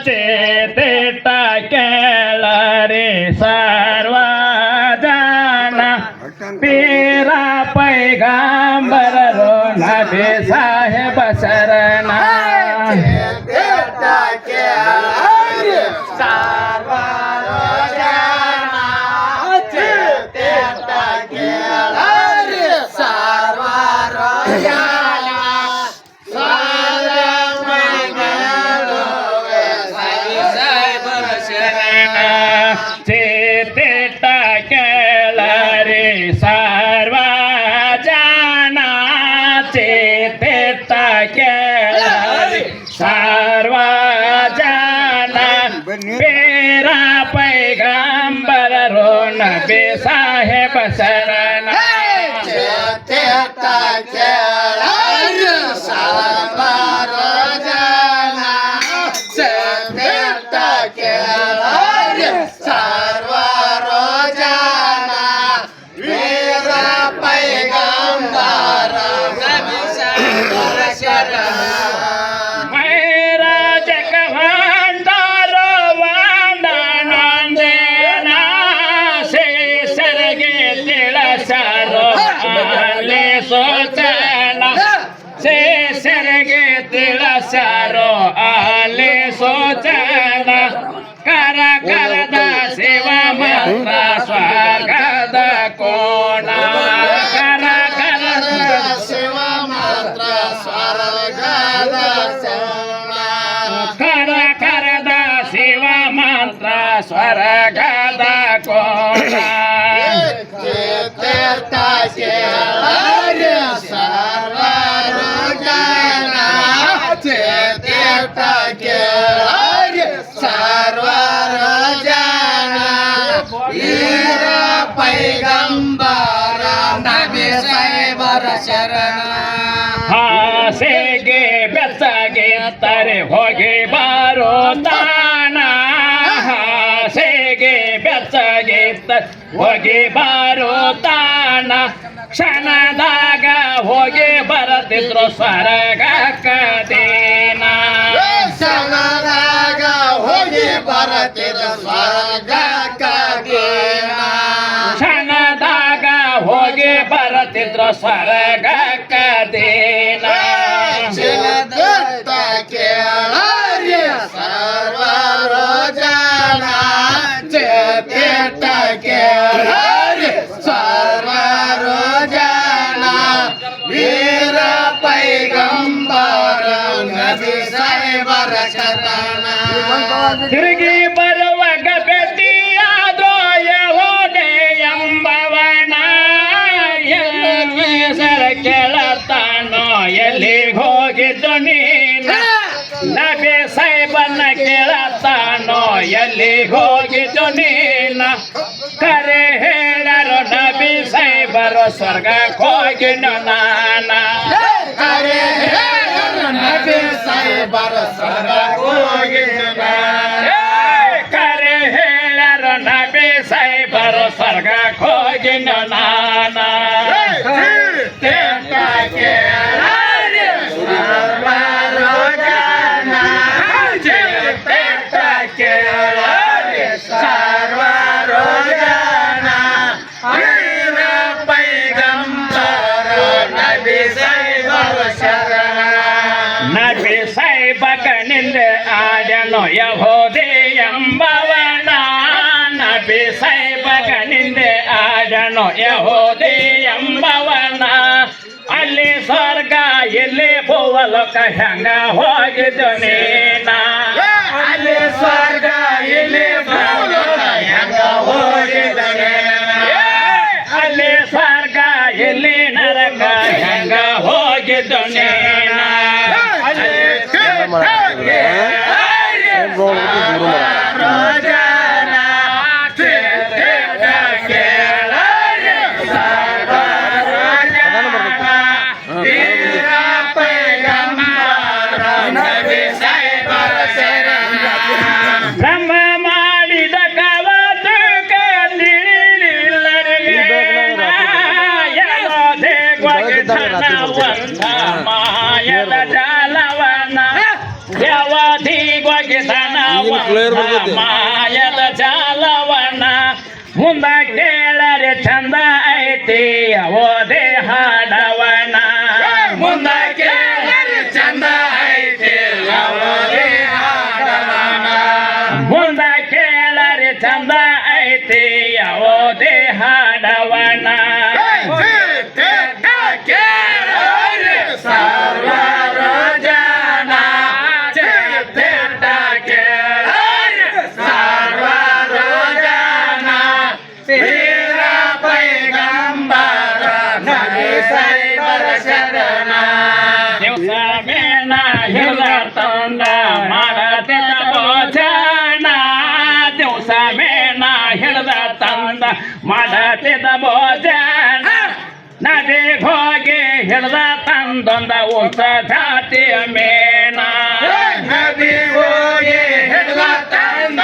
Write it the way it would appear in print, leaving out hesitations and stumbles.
ಚೇತೇಟ ಕೇಳರಿ ಸರ್ವ ಜನ ಪೀರ ಪೈಗಂಬರರು ನಬಿ ಸಾಹೇಬ ಶರಣ ಚೇತೇಟ ಕೇಳರಿ ಸರ್ವ ಜನ ಚೇತೇಟ ಕೇಳರಿ ಸರ್ವ ಜನ ಪೀರ ಪೈಗಂಬರರು ನಬಿ ಸಾಹೇಬ ಶರಣ ಚೇತೇಟ ಕೇಳರಿ ಸರ್ವ ಜನ ಚೇತೇಟ ಕೇಳರಿ ಸರ್ವ ಜನ ವೀರ ಪೈಗಂಬರ ನಬಿ ಸಾಹೇಬ ಶರಣ ಮೈರಾಜ ಕವಂದಾರ ವಂದನಂದೇನ ಶೇಷರಿಗೆ ತಿಳಿಸರು ಅಲೆ ಸೋಚನ ಶೇಷರಿಗೆ ತಿಳಿಸರು ಅಲೆ ಸೋಚನ ಕರ ಕರದ ಶಿವ ಮಾತ್ರ ಸ್ವರ್ಗದ ಕೋಣ ಕರ ಕರದ ಶಿವ ಮಾತ್ರ ಸ್ವರ್ಗದ ಕರ ಕರದ ಶಿವ ಮಾತ್ರ ಸ್ವರ್ಗದ ಕೋಣ ಚೇತೇಟ ಕೇಳರಿ ಸರ್ವ ಜನ ಚೇತೇಟ ಕೇಳರಿ ಸರ್ವ ಜನ ವೀರ ಪೈಗಂಬರ ನಬಿ ಸಾಹೇಬರ ಶರಣ ಹಾಸೆಗೆ ಬೆಚ್ಚಗೆ ತಾರೆ ಹೋಗಿ ಬಾರೋ ತಾನ ಹಾಸೆಗೆ ಬೆಚ್ಚಗೆ ಹೋಗಿ ಬಾರೋ ತಾನ ಕ್ಷಣದಾಗ ಹೋಗಿ ಬರತಿದ್ರು ಸ್ವರ್ಗಕ್ಕದೇನ ಕ್ಷಣದಾಗ ಹೋಗಿ ಬರತಿದ್ರು ಸ್ವರ್ಗಕ್ಕದೇನ ಕ್ಷಣದಾಗ ಹೋಗಿ ಬರತಿದ್ರು ಸ್ವರ್ಗಕ್ಕದೇನ ಚೇತೇಟ ಕೇಳರಿ ಸರ್ವ ಜನ ಚೇತೇಟ ಕೇಳರಿ ಸರ್ವ ಜನ ವೀರ ಪೈಗಂಬರ ನಬಿ ಸಾಹೇಬರ ಶರಣ ತಿರುಗಿ ಬರುವಾಗ ಭೇಟಿಯಾದೋ ಯೆಹೂದೆ ಎಂಬವನ ಹೆಸರ ಕೇಳತಾನೋ ಎಲ್ಲಿಗೆ ಹೋಗಿದ್ದು ನೀನ ನಬಿ ಸಾಹೇಬನ ಕೇಳತಾನೋ ಎಲ್ಲಿಗೆ ಹೋಗಿದ್ದು ನೀನ ಕರೆ ಹೇಳರು ನಬಿ ಸಾಹೇಬರು ಸ್ವರ್ಗಕ್ಕೆ ಹೋಗಿನು ನಾನ ಕರೆ ಹೇಳರು ನಬಿ ಸಾಹೇಬರು ಸ್ವರ್ಗಕ್ಕೆ ಹೋಗಿನು ಕರೆ ಹೇಳರು ನಬಿ ಸಾಹೇಬರು ಸ್ವರ್ಗಕ್ಕೆ ಹೋಗಿನು ನಾನ ಚೇತೇಟ ಕೇಳರಿ ಸರ್ವ ಜನ ಚೇತೇಟ ಕೇಳರಿ ಸರ್ವ ಜನ ವೀರ ಪೈಗಂಬರ ನಬಿ ಸಾಹೇಬರ ಶರಣ ನಬಿ ಸಾಹೇಬನಿಂದ ಆಡನು ಯೆಹೂದೆ ಎಂಬವನ ನಬಿ ಸಾಹೇಬನಿಂದ ಆಡನು ಯೆಹೂದೆ ಎಂಬವನ ಅಲ್ಲಿ ಸ್ವರ್ಗ ಇಲ್ಲಿ ಭೂವಲೋಕ ಹೆಂಗ ಹೋಗಿದ್ದು ನೀನ ಅಲ್ಲಿ ಸ್ವರ್ಗ ಇಲ್ಲಿ ಭೂವಲೋಕ ಹೆಂಗ ಹೋಗಿದ್ದು ಅಲ್ಲಿ ಸ್ವರ್ಗ ಇಲ್ಲಿ ನರಕ ಹೆಂಗ ಹೋಗಿದ್ದು ನೀನ ಬ್ರಹ್ಮ ಮಾಡಿದ ಕವತಕ ತಿಳಿಲಿಲ್ಲರಿಗೆ ಯಾವುದೇ ಮಾಯ ಮಾಯದ ಜಾಲವನ ಮುಂದ ಕೇಳರೆ ಚಂದ ಐತಿ ಓದೆ ಹಾಡವನ ಮುಂದ ಕೇಳರೆ ಚಂದ ಐತಿ ಓದೆ ಹಾಡವನ ಮುಂದ ಕೇಳರೆ ಚಂದ ಐತಿ ಓದೆ ಹಾಡವನ ಸರ್ವರ ಜನ ಚಿತ್ತ ಕೇಳ ಸರ್ವರ ಜನ ವೀರ ಪೈಗಂಬರ ನಬಿ ಸೈಬರ ಶರಣ ದಿವಸ ಮೇಣ ಹಿಡಿದ ತಂದ ಮಾಡತಿದ್ದ ಭೋಜನ ದಿವಸ ಮೇಣ ಹಿಡಿದ ತಂದ ಮಾಡತಿದ್ದ ಭೋಜನ ನದಿಗೆ ಹೋಗಿ ಹಿಡ್ದ ತಂದೊಂದ ಉಂಟ ಜಾತಿಯ ಮೇಣ ನದಿ ಹೋಗಿ ಹಿಡ್ದ ತಂದ